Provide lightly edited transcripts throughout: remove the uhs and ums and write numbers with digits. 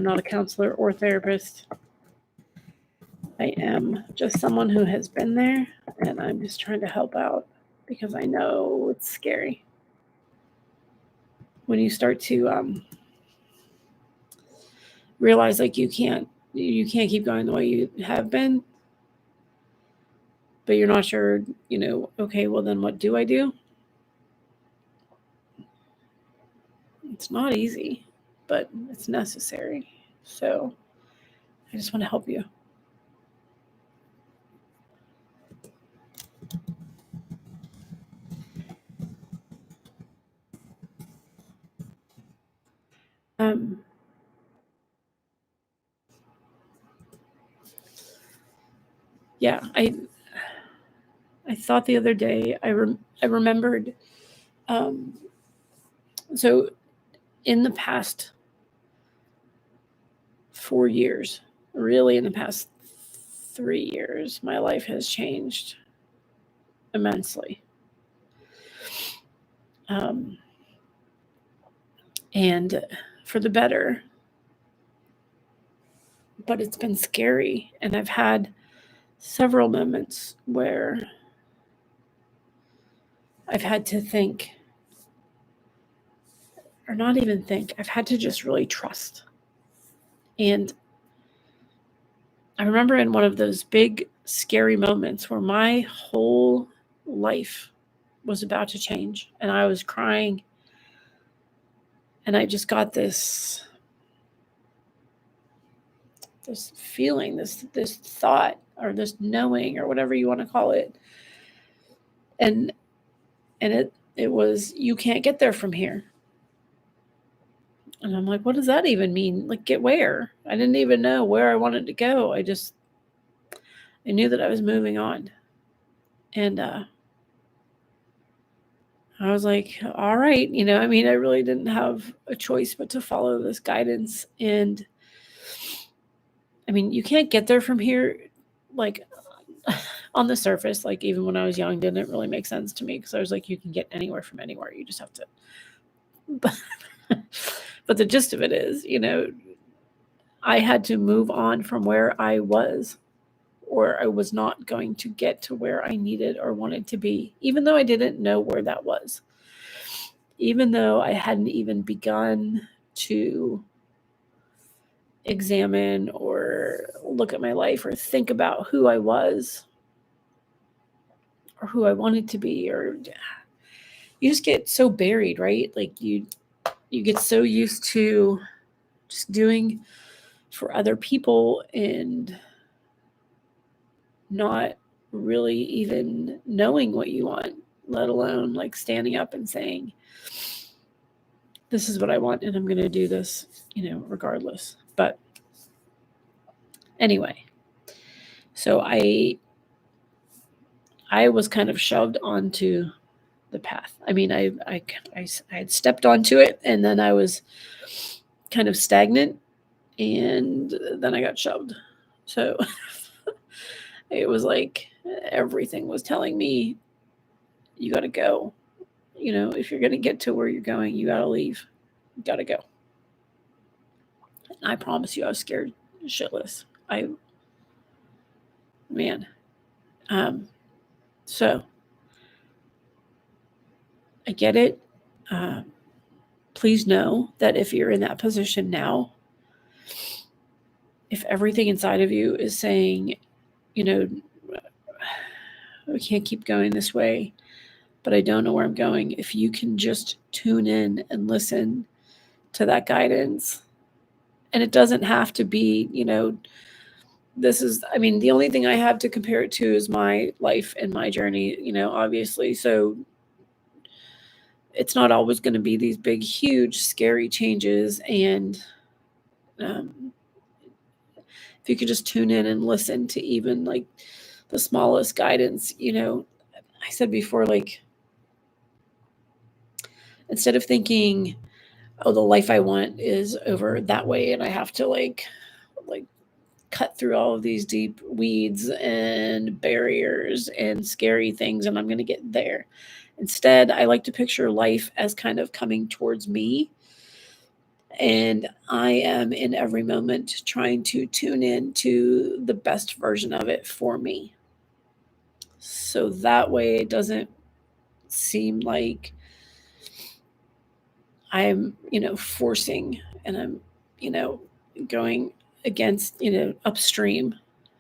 I'm not a counselor or therapist. I am just someone who has been there, and I'm just trying to help out because I know it's scary. When you start to realize like you can't keep going the way you have been, but you're not sure, okay, well then what do I do? It's not easy, but it's necessary. So I just want to help you. Um, yeah, I thought the other day I remembered. Um, so in the past 4 years, really in the past 3 years, my life has changed immensely. Um, and for the better. But it's been scary, and I've had several moments where I've had to think, or not even think, I've had to just really trust. And I remember in one of those big, scary moments where my whole life was about to change, and I was crying, and I just got this feeling, this thought, or this knowing, or whatever you want to call it. And it was, you can't get there from here. And I'm like, what does that even mean? Like, get where? I didn't even know where I wanted to go. I knew that I was moving on. And I was like, all right, I really didn't have a choice but to follow this guidance. And you can't get there from here, like on the surface, like even when I was young, didn't really make sense to me because I was like, you can get anywhere from anywhere. You just have to. But the gist of it is, I had to move on from where I was, or I was not going to get to where I needed or wanted to be, even though I didn't know where that was. Even though I hadn't even begun to examine or look at my life or think about who I was or who I wanted to be, or you just get so buried, right? Like you get so used to just doing for other people and not really even knowing what you want, let alone like standing up and saying, this is what I want and I'm going to do this, regardless. But anyway, so I was kind of shoved onto the path. I had stepped onto it, and then I was kind of stagnant, and then I got shoved. So it was like everything was telling me, you got to go. If you're going to get to where you're going, you got to leave. You got to go. And I promise you, I was scared shitless. Man. So I get it. Please know that if you're in that position now, if everything inside of you is saying, I can't keep going this way, but I don't know where I'm going. If you can just tune in and listen to that guidance, and it doesn't have to be, this is, the only thing I have to compare it to is my life and my journey, obviously. So it's not always going to be these big, huge, scary changes. And if you could just tune in and listen to even like the smallest guidance, I said before, like, instead of thinking, oh, the life I want is over that way and I have to like cut through all of these deep weeds and barriers and scary things and I'm going to get there. Instead, I like to picture life as kind of coming towards me And I am in every moment trying to tune in to the best version of it for me. So that way it doesn't seem like I'm, forcing and I'm, going against, upstream.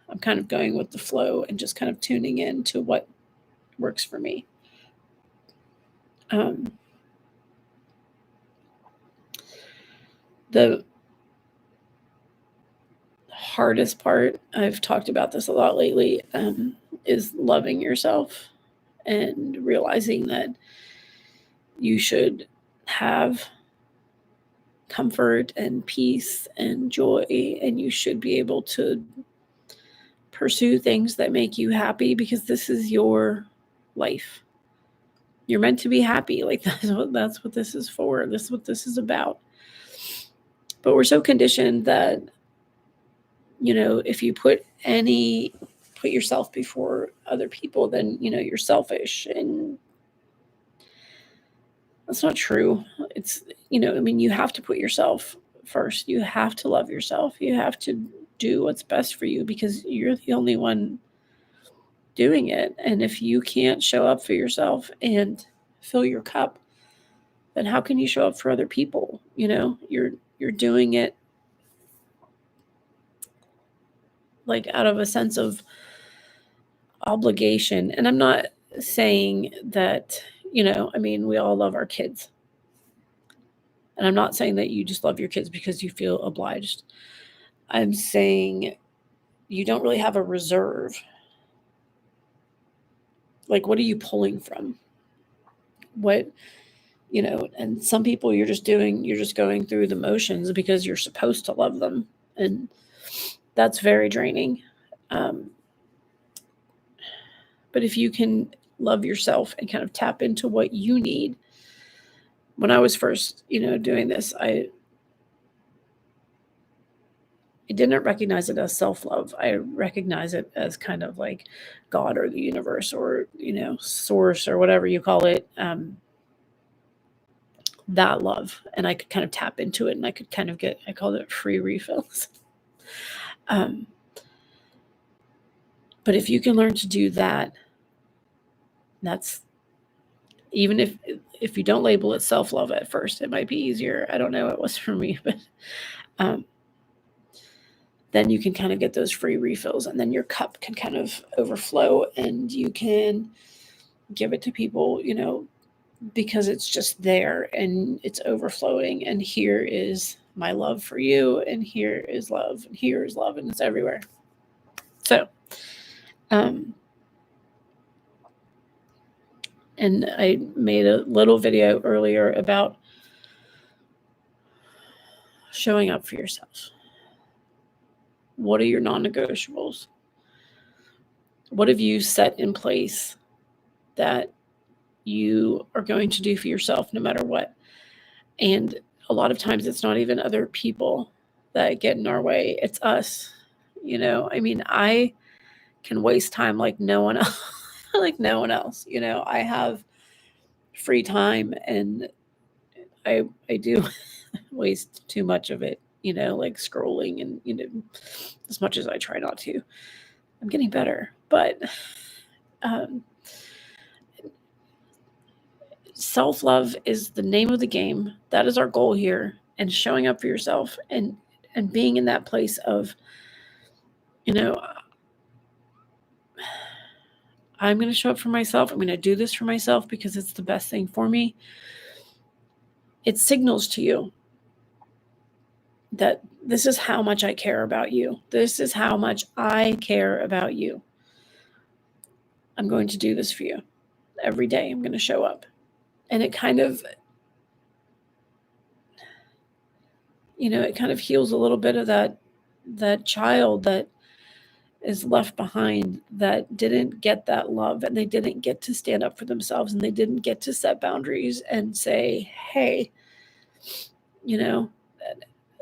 I'm kind of going with the flow and just kind of tuning in to what works for me. The hardest part, I've talked about this a lot lately, is loving yourself and realizing that you should have comfort and peace and joy, and you should be able to pursue things that make you happy because this is your life. You're meant to be happy. Like that's what this is for. This is what this is about. But we're so conditioned that, if you put yourself before other people, then, you're selfish. And that's not true. It's, you have to put yourself first. You have to love yourself. You have to do what's best for you because you're the only one doing it. And if you can't show up for yourself and fill your cup, then how can you show up for other people? You're doing it like out of a sense of obligation. And I'm not saying that, we all love our kids. And I'm not saying that you just love your kids because you feel obliged. I'm saying you don't really have a reserve. Like, what are you pulling from? And some people you're just going through the motions because you're supposed to love them. And that's very draining. But if you can love yourself and kind of tap into what you need. When I was first, doing this, I didn't recognize it as self-love. I recognize it as kind of like God or the universe or, source or whatever you call it. That love. And I could kind of tap into it and I could kind of I called it free refills. But if you can learn to do that, that's, even if you don't label it self-love at first, it might be easier. I don't know. It was for me, but then you can kind of get those free refills and then your cup can kind of overflow and you can give it to people, because it's just there and it's overflowing. And here is my love for you. And here is love. And here is love. And it's everywhere. So, and I made a little video earlier about showing up for yourself. What are your non-negotiables? What have you set in place that you are going to do for yourself no matter what? And a lot of times it's not even other people that get in our way. It's us. I can waste time like no one else. Like no one else. I have free time and I do waste too much of it, like scrolling and, as much as I try not to. I'm getting better, but self-love is the name of the game. That is our goal here. And showing up for yourself and being in that place of, I'm going to show up for myself. I'm going to do this for myself because it's the best thing for me. It signals to you that this is how much I care about you. This is how much I care about you. I'm going to do this for you. Every day I'm going to show up. And it kind of, it kind of heals a little bit of that child that is left behind, that didn't get that love and they didn't get to stand up for themselves and they didn't get to set boundaries and say, hey,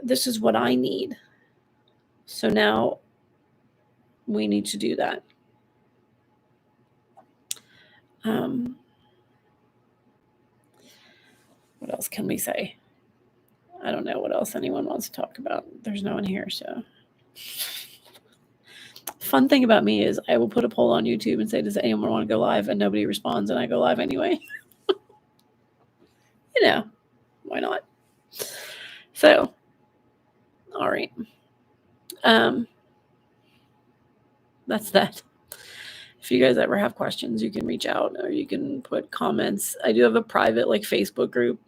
this is what I need. So now we need to do that. What else can we say? I don't know what else anyone wants to talk about. There's no one here, so. Fun thing about me is I will put a poll on YouTube and say, does anyone want to go live? And nobody responds, and I go live anyway. Why not? So, all right. That's that. If you guys ever have questions, you can reach out or you can put comments. I do have a private Facebook group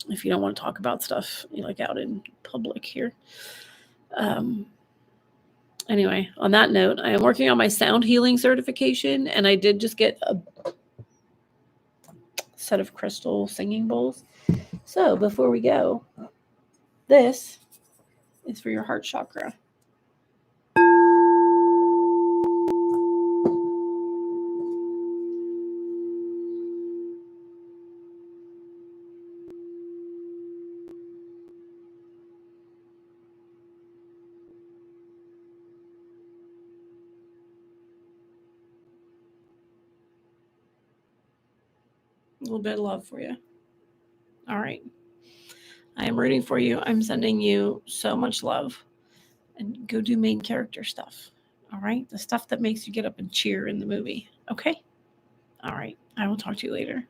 if you don't want to talk about stuff out in public here. Anyway, on that note, I am working on my sound healing certification, and I did just get a set of crystal singing bowls. So before we go, this is for your heart chakra. A little bit of love for you. All right. I am rooting for you. I'm sending you so much love. And go do main character stuff. All right? The stuff that makes you get up and cheer in the movie. Okay? All right. I will talk to you later.